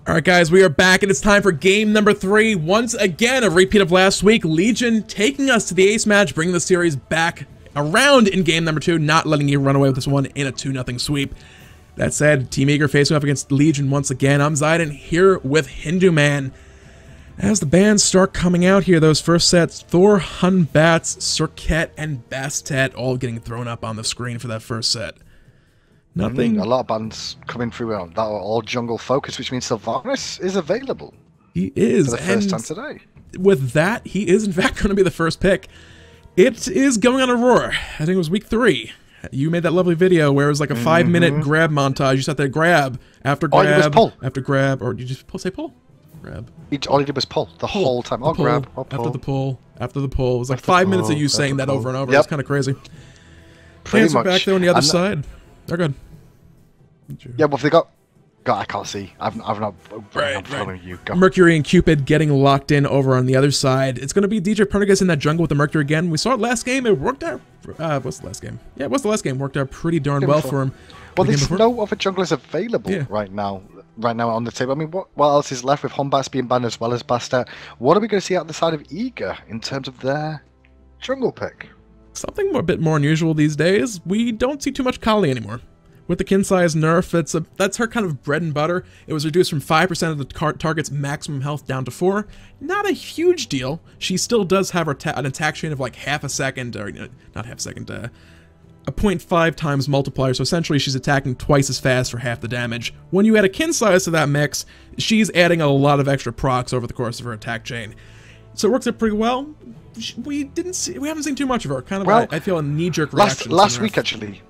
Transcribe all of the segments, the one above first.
All right, guys, we are back, and it's time for game number 3. Once again, a repeat of last week. Legion taking us to the ace match, bringing the series back around in game number 2, not letting you run away with this one in a 2-0 sweep. That said, Team Eager facing off against Legion once again. I'm Zidon here with Hindu Man. As the bands start coming out here, those first sets, Thor, Hun Bats, Serket, and Bastet all getting thrown up on the screen for that first set. Nothing. A lot of bands coming through that are all jungle focused, which means Sylvanus is available. He is. For the first time today. With that, he is in fact going to be the first pick. It is going on Aurora. I think it was week 3. You made that lovely video where it was like a 5-minute grab montage. You sat there, grab after grab, all you did was pull. After grab, or did you just say pull? Grab. All you did was pull the whole time. Oh, grab. Oh, pull. After the pull. After the pull. It was like 5 minutes of you saying that over and over. Yep. It's kind of crazy. Pretty much. Back there on the other side. They're good. Yeah, but if they got I can't see. I'm not following you. Go. Mercury and Cupid getting locked in over on the other side. It's going to be DJ Pernigas in that jungle with the Mercury again. We saw it last game. It worked out. What's the last game? Yeah, it was the last game. Worked out pretty darn well for him. Well, there's no other junglers available right now on the table. I mean, what else is left with Hombats being banned as well as Bastet? What are we going to see out the side of Eager in terms of their jungle pick? Something a bit more unusual these days. We don't see too much Kali anymore. With the kin size nerf, that's her kind of bread and butter. It was reduced from 5% of the target's maximum health down to 4. Not a huge deal. She still does have an attack chain of like half a second, or not half a second, a 0.5 times multiplier. So essentially, she's attacking twice as fast for half the damage. When you add a kin size to that mix, she's adding a lot of extra procs over the course of her attack chain. So it works out pretty well. We haven't seen too much of her. Kind of, I feel a knee-jerk reaction. Last week, actually.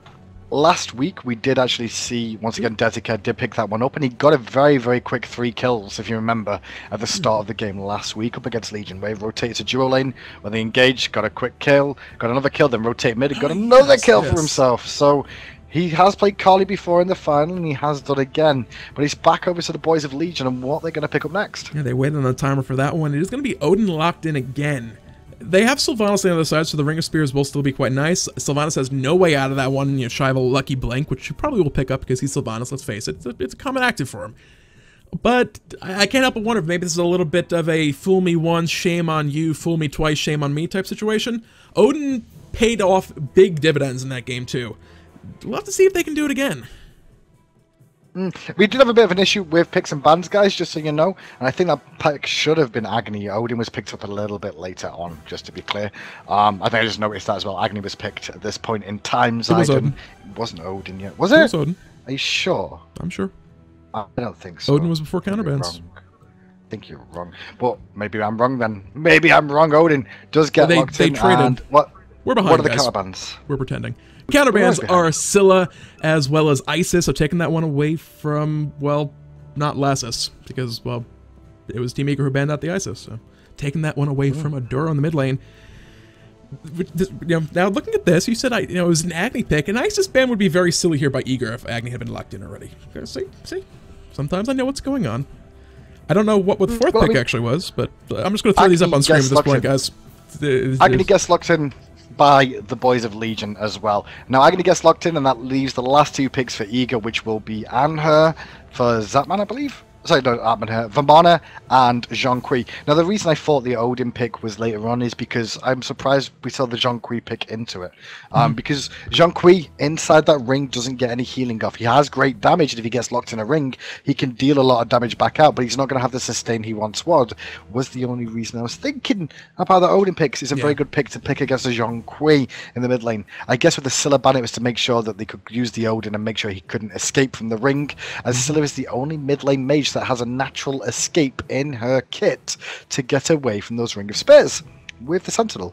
Last week, we did actually see, once again, Desica did pick that one up, and he got a very, very quick 3 kills, if you remember, at the start of the game last week up against Legion, where he rotated to duo lane, when they engaged, got a quick kill, got another kill, then rotated mid, and got another kill for himself. So he has played Kali before in the final, and he has done again. But he's back over to the boys of Legion, and what they're going to pick up next. Yeah, they waited on the timer for that one. It is going to be Odin locked in again. They have Sylvanus on the other side, so the Ring of Spears will still be quite nice. Sylvanus has no way out of that one, shy of a lucky blink, which you probably will pick up because he's Sylvanus, let's face it. It's a common active for him. But I can't help but wonder if maybe this is a little bit of a fool me once, shame on you, fool me twice, shame on me type situation. Odin paid off big dividends in that game too. We'll have to see if they can do it again. We did have a bit of an issue with picks and bans, guys, just so you know. And I think that pick should have been Agni. Odin was picked up a little bit later on, just to be clear. I think I just noticed that as well. Agni was picked at this point in time. It wasn't Odin yet. Was it? It was Odin. Are you sure? I'm sure. I don't think so. Odin was before counterbans. I think you're wrong. But maybe I'm wrong then. Maybe I'm wrong. Odin does get locked in. Traded. We're behind, what are the guys. counterbans? We're pretending. Counterbans are Scylla as well as Isis, so taking that one away from, well, not Lassus, because, well, it was Team Eager who banned out the Isis, so taking that one away from Adura in the mid lane. Now looking at this, you said it was an Agni pick, and Isis ban would be very silly here by Eager if Agni had been locked in already. See? Sometimes I know what's going on. I don't know what the fourth pick actually was, but I'm just going to throw these up on screen at this point, guys. Agni gets locked in by the boys of Legion as well. Now Agni gets locked in, and that leaves the last 2 picks for Eager, which will be Anhur for Zatman, I believe. Sorry, no, Vamana and Zhong. Now, the reason I thought the Odin pick was later on is because I'm surprised we saw the Zhong pick into it. Because Zhong inside that ring doesn't get any healing off. He has great damage, and if he gets locked in a ring, he can deal a lot of damage back out, but he's not going to have the sustain he once was the only reason I was thinking about the Odin picks. It's a very good pick to pick against the Zhong in the mid lane. I guess with the Scylla ban, it was to make sure that they could use the Odin and make sure he couldn't escape from the ring, as Scylla is the only mid lane mage that has a natural escape in her kit to get away from those Ring of Spears with the Sentinel.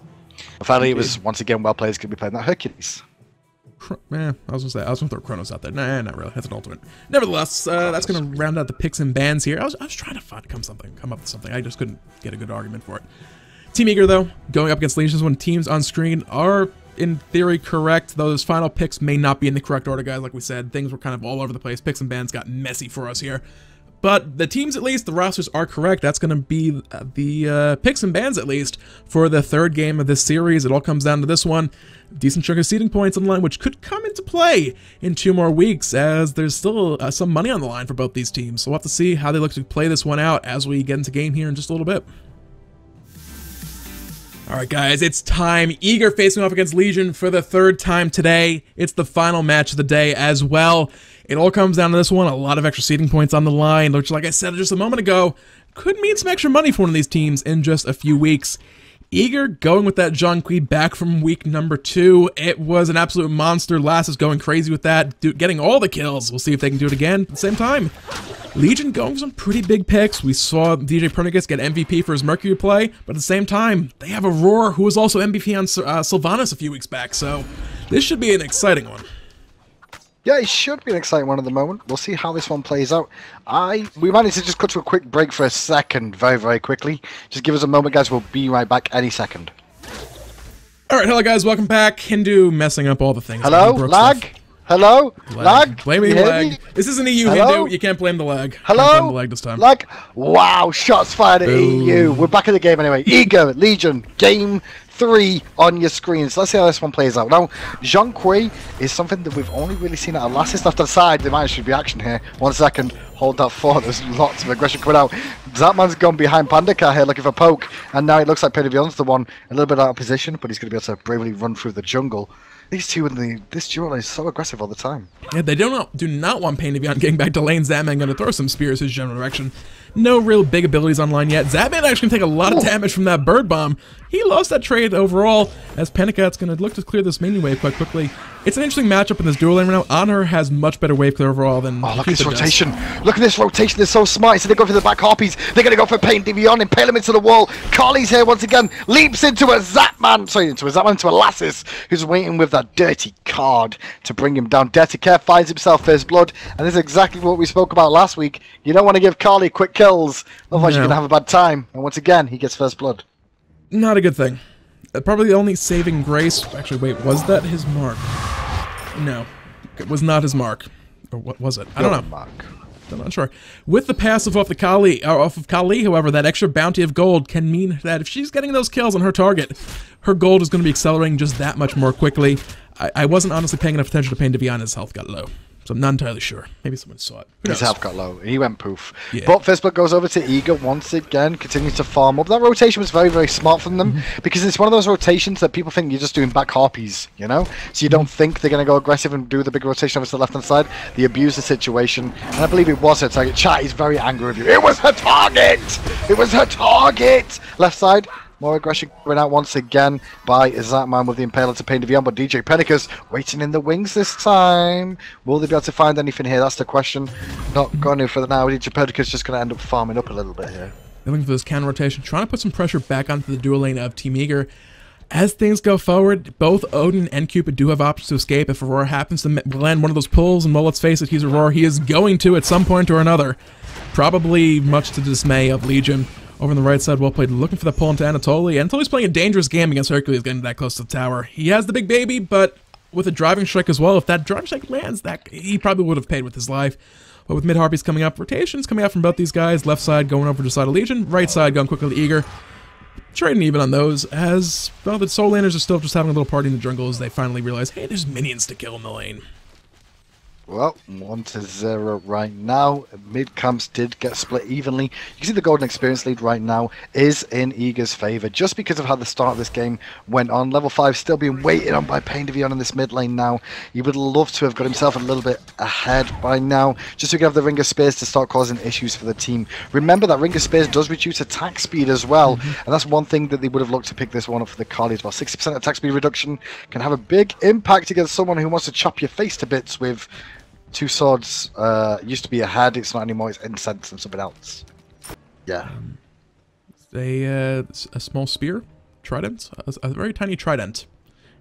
Finally, it was once again well players could be playing that Hercules. I was gonna throw Chronos out there. Nah, not really. That's an ultimate. Nevertheless, that's gonna round out the picks and bans here. I was trying to come up with something. I just couldn't get a good argument for it. Team Eager, though, going up against Legions when teams on screen are in theory correct, though those final picks may not be in the correct order, guys. Like we said, things were kind of all over the place. Picks and bans got messy for us here. But the teams, at least, the rosters are correct. That's going to be the picks and bans, at least, for the third game of this series. It all comes down to this one. Decent chunk of seeding points on the line, which could come into play in 2 more weeks, as there's still some money on the line for both these teams. So we'll have to see how they look to play this one out as we get into game here in just a little bit. Alright guys, it's time. Eager facing off against Legion for the 3rd time today. It's the final match of the day as well. It all comes down to this one. A lot of extra seeding points on the line, which, like I said just a moment ago, could mean some extra money for one of these teams in just a few weeks. Eager going with that Zhong back from week number 2. It was an absolute monster. Lass is going crazy with that, getting all the kills. We'll see if they can do it again at the same time. Legion going for some pretty big picks. We saw DJ Pernicus get MVP for his Mercury play, but at the same time, they have Aurora, who was also MVP on Sylvanus a few weeks back, so this should be an exciting one. Yeah, it should be an exciting one at the moment. We'll see how this one plays out. We managed to just cut to a quick break for a second, very quickly. Just give us a moment, guys. We'll be right back any second. Alright, hello guys, welcome back. Hindu messing up all the things. Hello? Lag? Hello? Lag? Blaming lag. This isn't EU, Hello? Hindu. You can't blame the lag. Hello? Can't blame the lag this time. Lag? Wow, shots fired at EU. We're back in the game anyway. Eager, Legion, game 3 on your screens. Let's see how this one plays out. Now, Zhong is something that we've only really seen at a last left to the side. There might actually be action here. 1 second. Hold that thought. There's lots of aggression coming out. Zatman's gone behind Pandaka here looking for poke. And now it looks like Pedivion's the one a little bit out of position, but he's going to be able to bravely run through the jungle. These two in this duel is so aggressive all the time. Yeah, they do not want Pedivon getting back to lane. Zatman going to throw some spears his general direction. No real big abilities online yet. Zatman actually can take a lot of damage from that bird bomb. He lost that trade overall, as Pennicat's going to look to clear this minion wave quite quickly. It's an interesting matchup in this duel lane right now. Anhur has much better wave clear overall than look at this Cupid rotation. does. Look at this rotation. They're so smart. So they go for the back harpies. They're going to go for Pedivon, impale him into the wall. Carly's here once again. Leaps into a into a Lassus, who's waiting with that dirty card to bring him down. Dirty Care finds himself first blood, and this is exactly what we spoke about last week. You don't want to give Carly quick kills, otherwise you're going to have a bad time. And once again, he gets first blood. Not a good thing. Probably the only saving grace. Actually, wait, was that his mark? No, it was not his mark. Or what was it? I don't know. Mark. I'm not sure. With the passive off of Kali, however, that extra bounty of gold can mean that if she's getting those kills on her target, her gold is going to be accelerating just that much more quickly. I wasn't honestly paying enough attention to Pedivon. His health got low, so I'm not entirely sure. Maybe someone saw it. His health got low. He went poof. Yeah. But first blood goes over to Eager once again, continues to farm up. That rotation was very smart from them, because it's one of those rotations that people think you're just doing back harpies, you know? So you don't think they're going to go aggressive and do the big rotation over to the left-hand side. They abuse the situation, and I believe it was her target. Chat is very angry with you. It was her target! It was her target! Left side. More aggression going out once again by Zatman with the Impaler to Pedivon, but DJ Pedicus waiting in the wings this time. Will they be able to find anything here? That's the question. Not going to for the now. DJ Pedicus just going to end up farming up a little bit here. Looking for this counter rotation, trying to put some pressure back onto the dual lane of Team Eager. As things go forward, both Odin and Cupid do have options to escape if Aurora happens to land one of those pulls, and well, let's face it, he's Aurora. He is going to at some point or another. Probably much to the dismay of Legion. Over on the right side, well played, looking for the pull into Anatoly. Anatoly's playing a dangerous game against Hercules, getting that close to the tower. He has the big baby, but with a driving strike as well, if that driving strike lands, that he probably would have paid with his life. But with mid-harpies coming up, rotations coming out from both these guys. Left side going over to the side of Legion, right side going quickly to Eager. Trading even on those, as well, the Soul Landers are still just having a little party in the jungle as they finally realize, hey, there's minions to kill in the lane. Well, 1-0 right now. Mid camps did get split evenly. You can see the golden experience lead right now is in Eager's favour, just because of how the start of this game went on. Level 5 still being waited on by Pedivon in this mid lane now. He would love to have got himself a little bit ahead by now, just so he could have the Ring of Spears to start causing issues for the team. Remember that Ring of Spears does reduce attack speed as well, and that's one thing that they would have looked to pick this one up for the Carly as well. 60% attack speed reduction can have a big impact against someone who wants to chop your face to bits with two swords. Used to be a head, it's not anymore, it's incense and something else. Yeah. A small spear? Trident? A very tiny trident,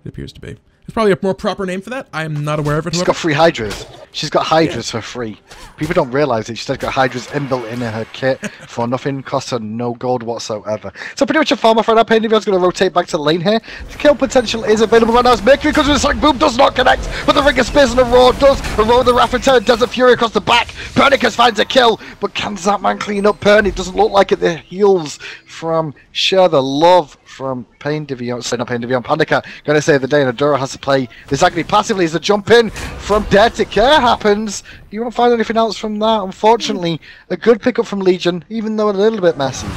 it appears to be. There's probably a more proper name for that. I am not aware of it. She's got free Hydras. She's got Hydras for free. People don't realise it. She's got Hydras inbuilt in her kit for nothing. Costs her no gold whatsoever. So pretty much a farmer for that. Paintivion's going to rotate back to the lane here. The kill potential is available right now as Mercury comes with a Sonic Boom, does not connect, but the Ring of Spears and Aurora does. Aurora the Wrath Return, Desert Fury across the back. Pernicus finds a kill, but can Zapman clean up Pern? It doesn't look like it. The heals from Share the Love from Paintivion, sorry, not Paintivion, Pandacat, going to save the day, and Adora has to play this Agni passively as the jump in from Dare to Care happens. You won't find anything else from that, unfortunately. A good pickup from Legion, even though a little bit messy.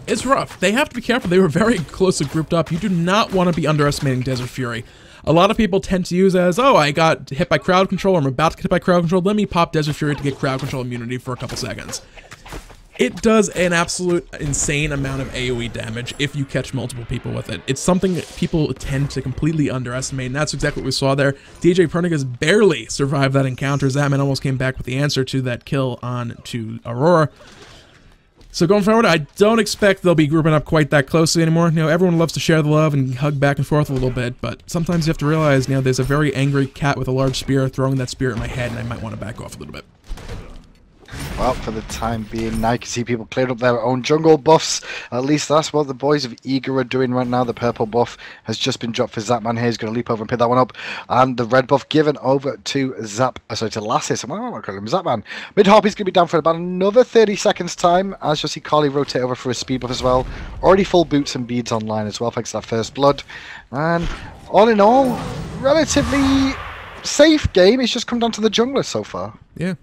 It's rough. They have to be careful. They were very closely grouped up. You do not want to be underestimating Desert Fury. A lot of people tend to use as, oh, I got hit by crowd control, or I'm about to get hit by crowd control, let me pop Desert Fury to get crowd control immunity for a couple seconds. It does an absolute insane amount of AoE damage if you catch multiple people with it. It's something that people tend to completely underestimate, and that's exactly what we saw there. DJ Pernicus barely survived that encounter. Zapman almost came back with the answer to that kill on to Aurora. So going forward, I don't expect they'll be grouping up quite that closely anymore. You know, everyone loves to share the love and hug back and forth a little bit, but sometimes you have to realize, you know, there's a very angry cat with a large spear throwing that spear at my head, and I might want to back off a little bit. Well, for the time being, now you can see people cleared up their own jungle buffs. At least that's what the boys of Eager are doing right now. The purple buff has just been dropped for Zapman here. He's going to leap over and pick that one up. And the red buff given over to to Lassis. I'm going to call him Zapman. Mid-Harpy's going to be down for about another 30 seconds time, as you'll see Carly rotate over for a speed buff as well. Already full boots and beads online as well, thanks to that first blood. And all in all, relatively safe game. It's just come down to the jungler so far. Yeah.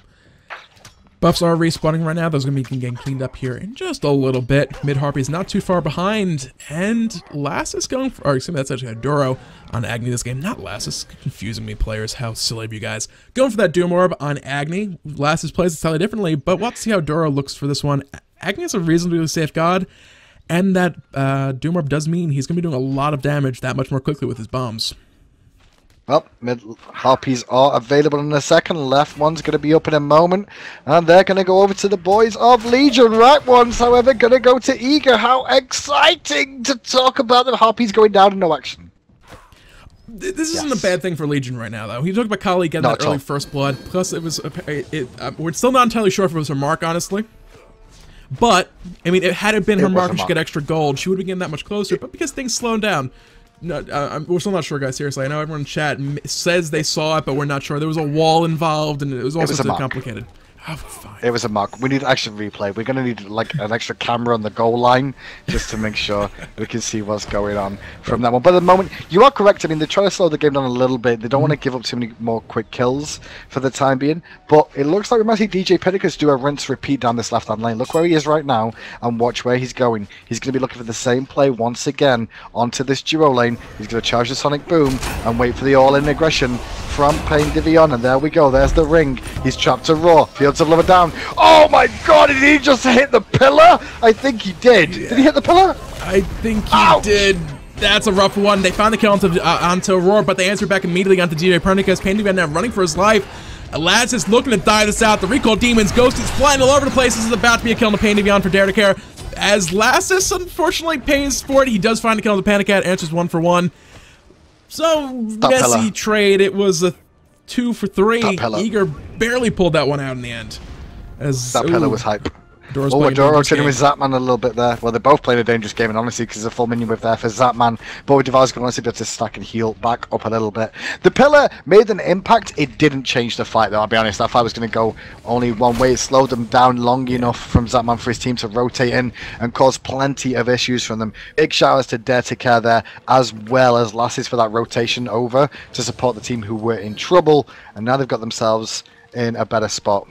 Buffs are respawning right now. Those are going to be getting cleaned up here in just a little bit. Mid-Harpy is not too far behind. And Lass is going for... Or excuse me, that's actually Adoro on Agni this game. Not Lass. It's confusing me, players. How silly of you guys. Going for that Doom Orb on Agni. Lass plays it slightly differently, but we'll have to see how Adoro looks for this one. Agni is a reasonably safe god. And that Doom Orb does mean he's going to be doing a lot of damage that much more quickly with his bombs. Well, mid Harpies are available in a second. Left one's going to be up in a moment. And they're going to go over to the boys of Legion. Right one's, however, going to go to Eager. How exciting to talk about the Harpies going down in no action. This isn't a bad thing for Legion right now, though. He talked about Kali getting that early first blood. Plus, it was... we're still not entirely sure if it was her mark, honestly. But, I mean, had it been her mark and she get extra gold, she would have been getting that much closer. But because things slowed down... No, we're still not sure, guys. Seriously, I know everyone in chat says they saw it, but we're not sure. There was a wall involved, and it was also too complicated. Oh, fine. It was a mock. We need action replay. We're going to need like an extra camera on the goal line just to make sure we can see what's going on from that one. But at the moment, you are correct. I mean, they're trying to slow the game down a little bit. They don't want to give up too many more quick kills for the time being. But it looks like we might see DJ Pedicus do a rinse repeat down this left-hand lane. Look where he is right now and watch where he's going. He's going to be looking for the same play once again onto this duo lane. He's going to charge the Sonic Boom and wait for the all-in aggression from Paintivion. And there we go. There's the ring. He's trapped to Raw. Fields of Love are down. Oh my god, did he just hit the pillar? I think he did. Yeah. Did he hit the pillar? I think he did. That's a rough one. They found the kill onto Aurora, but they answered back immediately onto DJ Pernicus. Paintivion now running for his life. Laz is looking to dive this out. The Recall Demons, Ghost is flying all over the place. This is about to be a kill on the Paintivion for Dare to Care. As Lassus unfortunately pays for it, he does find a kill on the Panicat, answers 1 for 1. So, messy trade. It was a 2 for 3. Eager barely pulled that one out in the end. That pillar was hype. Adoro turning with Zapman a little bit there. Well, they're both playing a dangerous game, and honestly, because there's a full minion whip there for Zapman. But with Devour's going to honestly be able to stack and heal back up a little bit. The pillar made an impact. It didn't change the fight, though, I'll be honest. That fight was going to go only one way. It slowed them down long enough from Zapman for his team to rotate in and cause plenty of issues from them. Big shout outs to Dare to Care there, as well as Lasses for that rotation over to support the team who were in trouble. And now they've got themselves in a better spot.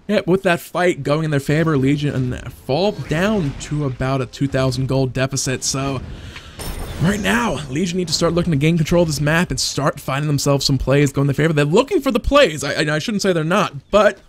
Yeah, with that fight going in their favor, Legion fall down to about a 2,000 gold deficit. So right now, Legion need to start looking to gain control of this map and start finding themselves some plays going in their favor. They're looking for the plays. I shouldn't say they're not, but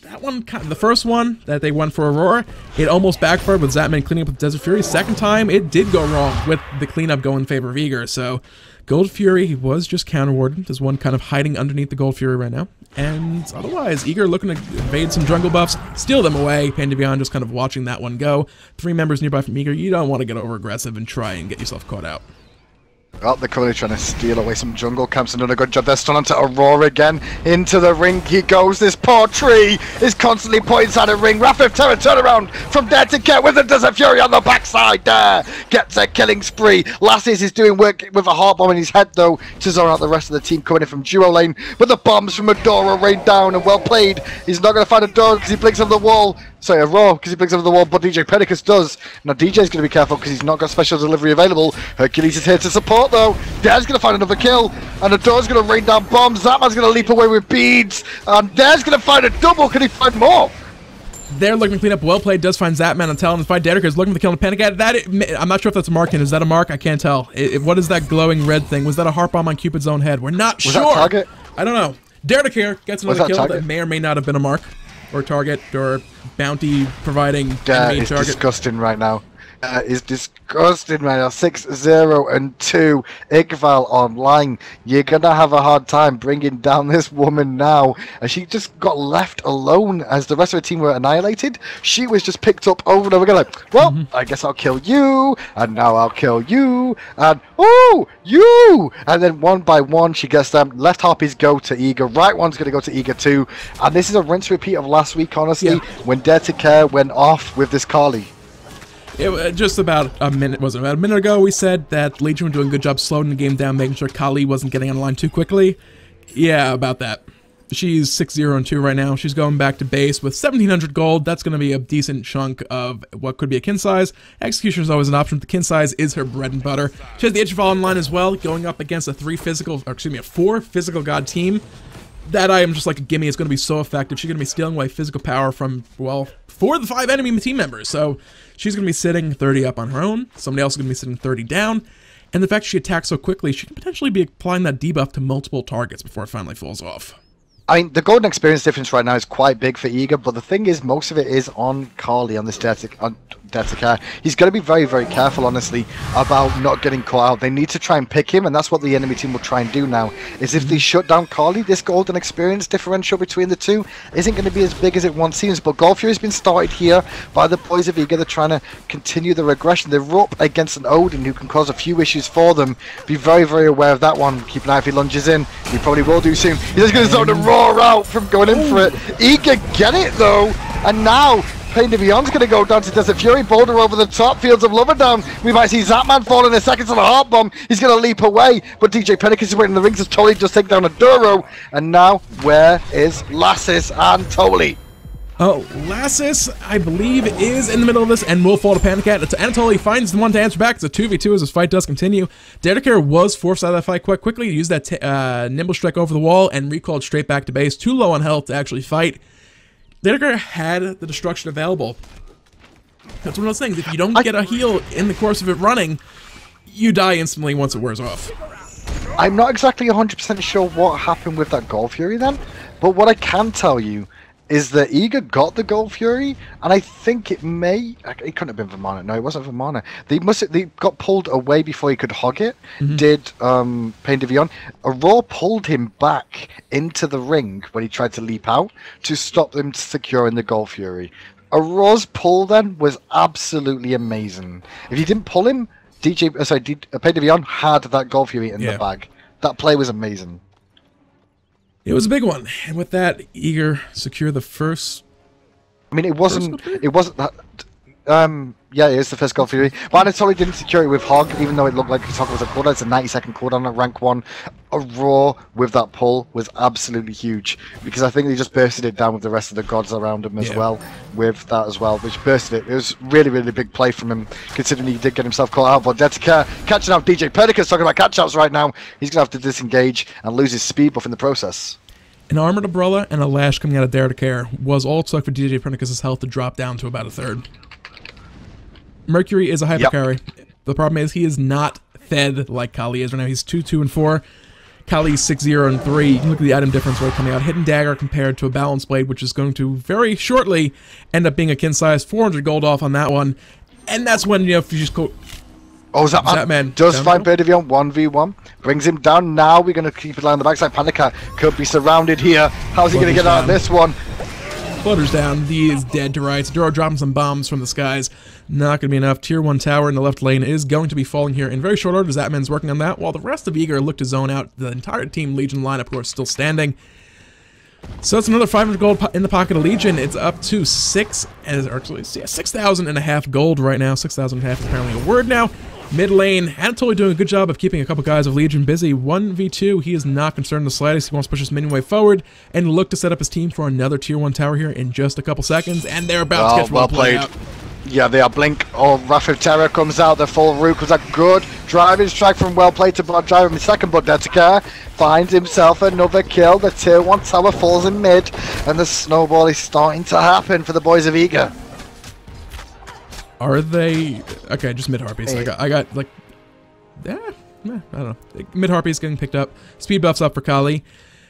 that one, the first one that they went for Aurora, it almost backfired with Zapman cleaning up with Desert Fury. Second time, it did go wrong with the cleanup going in favor of Eager. So Gold Fury was just counter-warded. There's one kind of hiding underneath the Gold Fury right now. And otherwise, Eager looking to evade some jungle buffs, steal them away. Paintivion just kind of watching that one go. 3 members nearby from Eager. You don't want to get over-aggressive and try and get yourself caught out. Oh, they're currently trying to steal away some jungle camps and done a good job. They're still onto Aurora again. Into the ring he goes. This poor tree is constantly put inside a ring. Rapid Terror turnaround from there to get with the Desert Fury on the backside there. Gets a killing spree. Lasses is doing work with a heart bomb in his head though to zone out the rest of the team coming in from duo lane. But the bombs from Adora rain down and well played. He's not going to find Adora because he blinks over the wall. Sorry, Aurora because he blinks over the wall, but DJ Pedicus does. Now DJ's going to be careful because he's not got special delivery available. Hercules is here to support though. There's going to find another kill, and Adora's going to rain down bombs. That man's going to leap away with beads, and there's going to find a double. Can he find more? They're looking to clean up. Well played. Does find Zapman and Talon. Fight Dediker is looking to kill the Panic at that. I'm not sure if that's a mark. Is that a mark? I can't tell. What is that glowing red thing? Was that a heart bomb on Cupid's own head? We're not sure. Was that target? I don't know. Dediker gets another kill target? that may or may not have been a mark, or target, or bounty providing That enemy is target. disgusting right now. Is disgusting right now. 6-0 and 2. Igval online. You're gonna have a hard time bringing down this woman now. And she just got left alone as the rest of the team were annihilated. She was just picked up over and over again like, well, I guess I'll kill you, and now I'll kill you, and oh, you! And then one by one she gets them. Left harpies go to Eager. Right one's gonna go to Eager too. And this is a rinse repeat of last week, honestly, when Dare to Care went off with this Carly. Just about a minute, wasn't it? About a minute ago, we said that Legion were doing a good job slowing the game down, making sure Kali wasn't getting on the line too quickly. Yeah, about that. She's 6-0 and 2 right now. She's going back to base with 1,700 gold. That's going to be a decent chunk of what could be a kin size. Execution is always an option. The kin size is her bread and butter. She has the Edge of All in line as well, going up against a 4 physical god team. That I am just like a gimme. It's going to be so effective. She's going to be stealing away physical power from, well, 4 of the 5 enemy team members. So she's going to be sitting 30 up on her own. Somebody else is going to be sitting 30 down. And the fact she attacks so quickly, she can potentially be applying that debuff to multiple targets before it finally falls off. I mean, the golden experience difference right now is quite big for Eager, but the thing is, most of it is on Carly on this Dare to Care. He's got to be very, very careful, honestly, about not getting caught out. They need to try and pick him, and that's what the enemy team will try and do now, is if they shut down Carly, this golden experience differential between the two isn't going to be as big as it once seems. But Gold Fury has been started here by the boys of Eager. They're trying to continue the regression. They're up against an Odin who can cause a few issues for them. Be very, very aware of that one. Keep an eye if he lunges in. He probably will do soon. He's just going to start to roar out from going in for it. Eager get it, though, and now Pain to Beyond's going to go down to Desert Fury. Boulder over the top. Fields of Lover down. We might see Zapman fall in a second to the heart bomb. He's going to leap away. But DJ Pedicus is waiting in the rings as Tolly just take down a Duro. And now, where is Lassis and Tolly? Oh, Lassis, I believe, is in the middle of this and will fall to Panic At. It's Anatoly finds the one to answer back. It's a 2v2 as this fight does continue. Dediker was forced out of that fight quite quickly. He used that nimble strike over the wall and recalled straight back to base. Too low on health to actually fight. Dediker had the destruction available. That's one of those things. If you don't get a heal in the course of it running, you die instantly once it wears off. I'm not exactly 100% sure what happened with that Gold Fury then, but what I can tell you is that Eager got the Gold Fury, and I think it couldn't have been Vamana. No, it wasn't Vamana. They got pulled away before he could hog it. Did Pain de Vion. Aurora pulled him back into the ring when he tried to leap out to stop them securing the Gold Fury. Aurora's pull then was absolutely amazing. If he didn't pull him, Pain de Vion had that Gold Fury in the bag. That play was amazing. It was a big one, and with that, Eager secure the first. I mean, it wasn't that. Yeah, it is the first Gold Fury. But Anatoly didn't secure it with Hog, even though it looked like his Hog was a cooldown. It's a 90-second cooldown at rank 1. A Raw with that pull was absolutely huge, because I think they just bursted it down with the rest of the gods around him as well, with that as well, which bursted it. It was really, really big play from him, considering he did get himself caught out. But Dedica catching up DJ Pedicus, talking about catch-ups right now. He's going to have to disengage and lose his speed buff in the process. An Armored Umbrella and a Lash coming out of Dare to Care was all it took for DJ Pedicus' health to drop down to about a third. Mercury is a hyper carry. The problem is he is not fed like Kali is right now. He's 2-2 and 4. Kali's 6-0 and 3. You can look at the item difference right coming out. Hidden Dagger compared to a Balance Blade, which is going to very shortly end up being a kin size. 400 gold off on that one. And that's when, you know, if you just go... Oh, Zapman does find Berdivion 1v1. Brings him down. Now we're going to keep it on the backside. Panica could be surrounded here. How's he going to get out of this one? flutters down. He is dead to rights. Duro dropping some bombs from the skies. Not going to be enough. Tier 1 tower in the left lane is going to be falling here in very short order. Zatman's working on that, while the rest of Eager look to zone out the entire Team Legion lineup, who are still standing. So it's another 500 gold in the pocket of Legion. It's up to 6,500 gold right now. 6,500 is apparently a word now. Mid lane, Anatoly doing a good job of keeping a couple guys of Legion busy. 1v2, he is not concerned in the slightest. He wants to push his minion wave forward and look to set up his team for another tier 1 tower here in just a couple seconds. And they're about to catch well played out. Yeah, they are blink. Oh, Wrath of Terror comes out. The full root was a good driving strike from well played to Blood Driver in second, but Detica finds himself another kill. The tier 1 tower falls in mid, and the snowball is starting to happen for the boys of Eager. Are they okay? Just mid harpies. I got like, I don't know. Mid harpies getting picked up. Speed buffs up for Kali.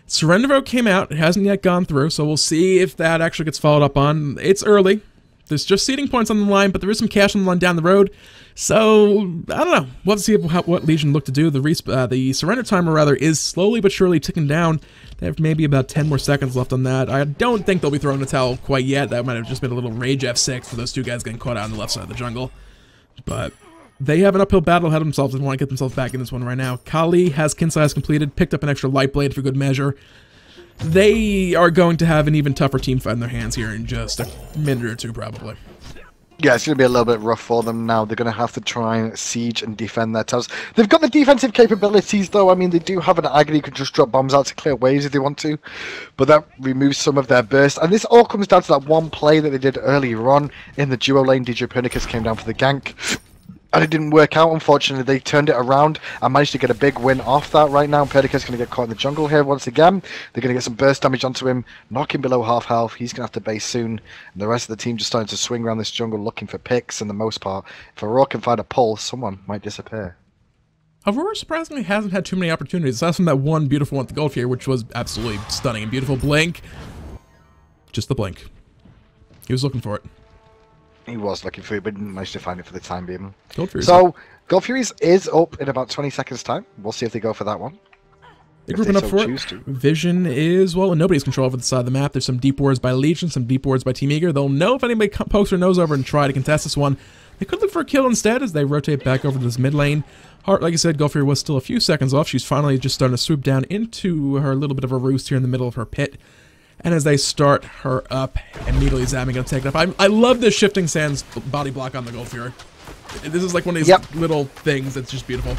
Surrender vote came out. It hasn't yet gone through, so we'll see if that actually gets followed up on. It's early. There's just seeding points on the line, but there is some cash on the line down the road. So, I don't know. We'll have to see what Legion look to do. The surrender timer, rather, is slowly but surely ticking down. They have maybe about 10 more seconds left on that. I don't think they'll be throwing the towel quite yet. That might have just been a little rage F6 for those two guys getting caught out on the left side of the jungle. But they have an uphill battle ahead of themselves and want to get themselves back in this one right now. Kali has kin size completed, picked up an extra light blade for good measure. They are going to have an even tougher team fight in their hands here in just a minute or two, probably. Yeah, it's going to be a little bit rough for them now. They're going to have to try and siege and defend their towers. They've got the defensive capabilities, though. I mean, they do have an Agni who can just drop bombs out to clear waves if they want to. But that removes some of their burst. And this all comes down to that one play that they did earlier on in the duo lane. DJ Pernicus came down for the gank. And it didn't work out, unfortunately. They turned it around and managed to get a big win off that right now. Pernicus is going to get caught in the jungle here once again. They're going to get some burst damage onto him, knock him below half health. He's going to have to base soon. And the rest of the team just starting to swing around this jungle looking for picks. And the most part, if Aurora can find a pull, someone might disappear. Aurora surprisingly hasn't had too many opportunities. Aside from that one beautiful one at the gold here, which was absolutely stunning and beautiful. Blink. Just the blink. He was looking for it. He was looking for it, but didn't manage to find it for the time being. So, Gold Furies is up in about 20 seconds' time. We'll see if they go for that one. They're grouping up for it. Vision is, well, in nobody's control over the side of the map. There's some deep wards by Legion, some deep wards by Team Eager. They'll know if anybody pokes their nose over and try to contest this one. They could look for a kill instead as they rotate back over to this mid lane. Heart, like I said, Gold Fury was still a few seconds off. She's finally just starting to swoop down into her little bit of a roost here in the middle of her pit. And as they start her up, immediately Zami going to take it up. I love this shifting sands body block on the Gold Fury. This is like one of these little things that's just beautiful.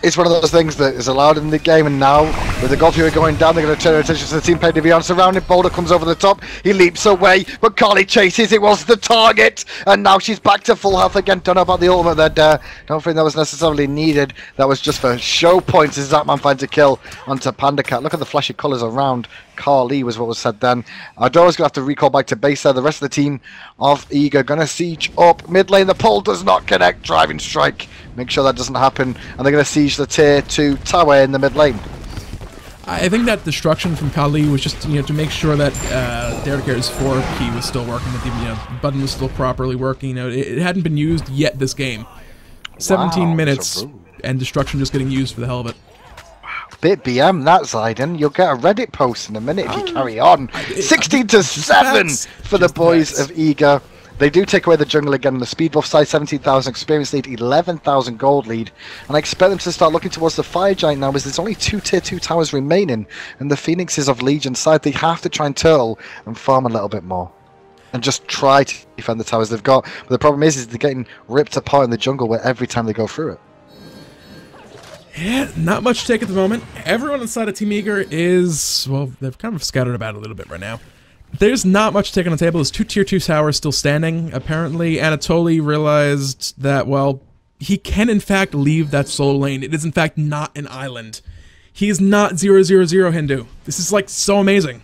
It's one of those things that is allowed in the game, and now with the Gold Fury going down, they're going to turn their attention to the team playing beyond. Surrounded, Boulder comes over the top. He leaps away, but Carly chases. It was the target, and now she's back to full health again. Don't know about the ultimate there. Don't think that was necessarily needed. That was just for show points as Zatman finds a kill onto Panda Cat. Look at the flashy colours around Carly was what was said then. Ardora's going to have to recall back to base there. The rest of the team of Eager going to siege up mid lane. The pull does not connect. Driving strike. Make sure that doesn't happen. And they're going to siege the tier 2 tower in the mid lane. I think that destruction from Kali was just, to make sure that Derecare's 4 key was still working, that the button was still properly working. It hadn't been used yet this game. 17 minutes and destruction just getting used for the hell of it. Bit BM that, Zayden. You'll get a Reddit post in a minute if you carry on. 16-7 for the boys of Eager. They do take away the jungle again on the speed buff side. 17,000 experience lead, 11,000 gold lead. And I expect them to start looking towards the Fire Giant now, as there's only 2 tier 2 towers remaining. And the Phoenixes of Legion side, they have to try and turtle and farm a little bit more. And just try to defend the towers they've got. But the problem is they're getting ripped apart in the jungle where every time they go through it. Yeah, not much to take at the moment. Everyone inside of Team Eager is, well, they've kind of scattered about a little bit right now. There's not much to take on the table. There's 2 tier 2 towers still standing. Apparently, Anatoly realized that, well, he can in fact leave that solo lane. It is in fact not an island. He is not 000 Hindu. This is like so amazing.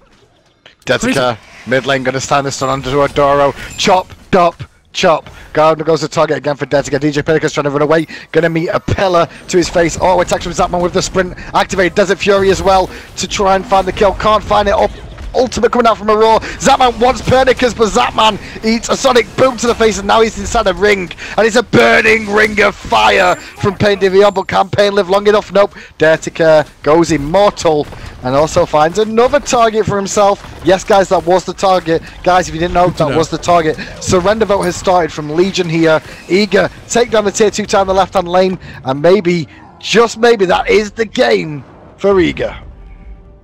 Detica, mid lane, going to stand the stun onto Adoro. Chop, dop, chop. Gardner goes to target again for Detica. DJ Pernicus trying to run away. Going to meet a pillar to his face. Oh, attacks from Zapman with the sprint. Activate Desert Fury as well to try and find the kill. Can't find it. Up ultimate coming out from Aurora. Zatman wants Pernicus, but Zatman eats a sonic boom to the face, and now he's inside a ring. And it's a burning ring of fire from Pain Divion, but can Pain live long enough? Nope. Dertica goes immortal and also finds another target for himself. Yes, guys, that was the target. Guys, if you didn't know, that was the target. Surrender vote has started from Legion here. Eager, take down the tier 2 tower in the left-hand lane, and maybe, just maybe, that is the game for Eager.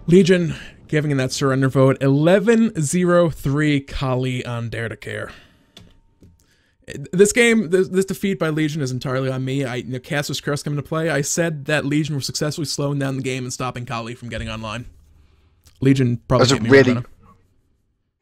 Legion giving in that surrender vote. 11-0-3 Kali on Dare to Care. This game, this defeat by Legion is entirely on me. Caster's Curse coming to play. I said that Legion were successfully slowing down the game and stopping Kali from getting online. Legion probably hit me really.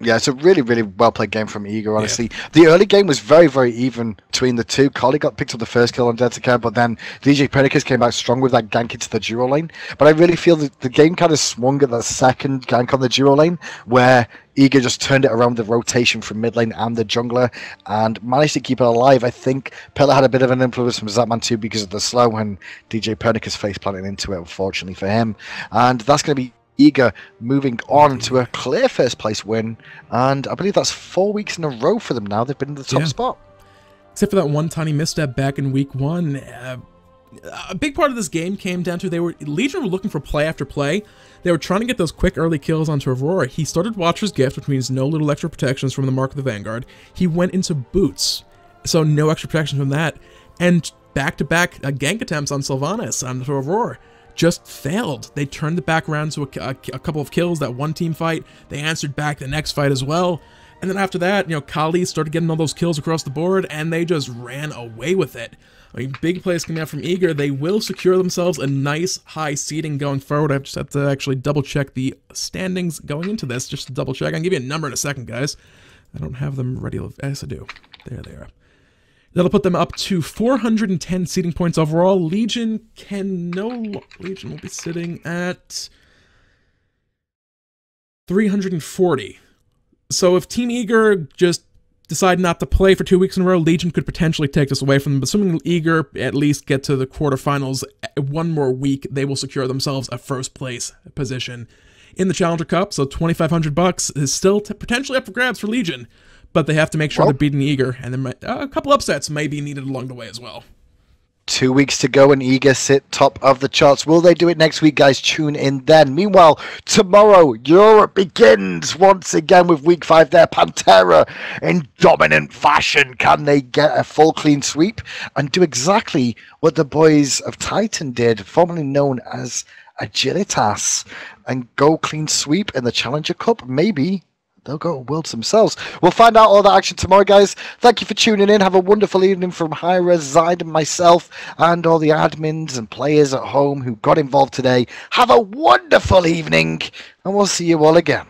Yeah, it's a really, really well-played game from Eager, honestly. Yeah. The early game was very, very even between the two. Kali got picked up the first kill on Dertica, but then DJ Pernicus came out strong with that gank into the duo lane. But I really feel that the game kind of swung at that second gank on the duo lane, where Eager just turned it around the rotation from mid lane and the jungler, and managed to keep it alive. I think Pillar had a bit of an influence from Zatman too because of the slow and DJ Pernicus face planting into it, unfortunately for him. And that's going to be Eager moving on to a clear first place win, and I believe that's 4 weeks in a row for them now. They've been in the top spot. Except for that one tiny misstep back in week 1. A big part of this game came down to Legion were looking for play after play. They were trying to get those quick early kills onto Aurora. He started Watcher's Gift, which means no little extra protections from the Mark of the Vanguard. He went into Boots, so no extra protection from that. And back-to-back gank attempts on Sylvanus onto Aurora just failed. They turned it back around to a couple of kills, that one team fight. They answered back the next fight as well. And then after that, Kali started getting all those kills across the board, and they just ran away with it. I mean, big plays coming out from Eager. They will secure themselves a nice high seeding going forward. I just have to actually double-check the standings going into this, just to double-check. I'll give you a number in a second, guys. I don't have them ready. Yes, I do. There they are. That'll put them up to 410 seeding points overall. Legion will be sitting at 340. So if Team Eager just decide not to play for 2 weeks in a row, Legion could potentially take this away from them. But assuming Eager at least get to the quarterfinals one more week, they will secure themselves a first place position in the Challenger Cup. So $2,500 is still potentially up for grabs for Legion. But they have to make sure they're beating Eager, and then a couple upsets may be needed along the way as well. 2 weeks to go and Eager sit top of the charts. Will they do it next week, guys? Tune in then. Meanwhile, tomorrow, Europe begins once again with week 5 there. Pantera in dominant fashion. Can they get a full clean sweep and do exactly what the boys of Titan did, formerly known as Agilitas, and go clean sweep in the Challenger Cup? Maybe they'll go to Worlds themselves. We'll find out all that action tomorrow, guys. Thank you for tuning in. Have a wonderful evening from hi-rez, Zide, and myself, and all the admins and players at home who got involved today. Have a wonderful evening, and we'll see you all again.